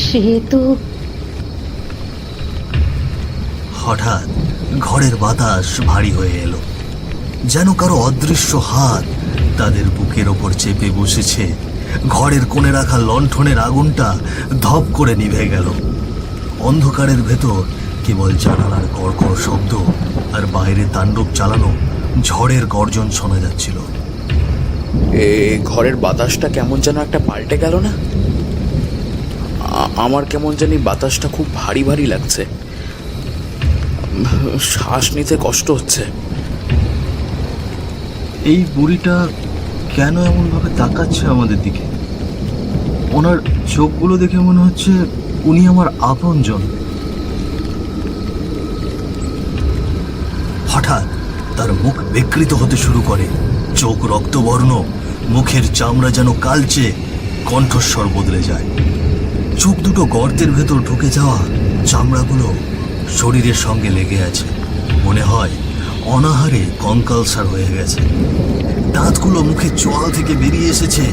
সে তো। হঠাৎ ঘরের বাতাস ভারী হয়ে এলো, যেন কারো অদৃশ্য হাত তাদের বুকের ওপর চেপে বসেছে। ঘরের কোণে রাখা লণ্ঠনের আগুনটা ধপ করে নিভে গেল। অন্ধকারের ভেতর কেবল জানালার কড়কড় শব্দ আর বাইরে তাণ্ডব চালানো ঝড়ের গর্জন শোনা যাচ্ছিল। ঘরের বাতাসটা কেমন যেন একটা পাল্টে গেল না? আমার কেমন জানি বাতাসটা খুব ভারী ভারী লাগছে, শ্বাস নিতে কষ্ট হচ্ছে। এই বুড়িটা কেন এমনভাবে তাকাচ্ছে আমাদের দিকে? ওনার চোখগুলো দেখে মনে হচ্ছে উনি আমার আপনজন। হঠাৎ তার মুখ বিকৃত হতে শুরু করে, চোখ রক্তবর্ণ, মুখের চামড়া যেন কালচে, কণ্ঠস্বর বদলে যায়। চোখ দুটো গর্তের ভেতর ঢুকে যাওয়া, চামড়াগুলো শরীরের সঙ্গে লেগে আছে, মনে হয় অনাহারে কঙ্কালসার হয়ে গেছে। দাঁতগুলো মুখে চোয়াল থেকে বেরিয়ে এসেছে,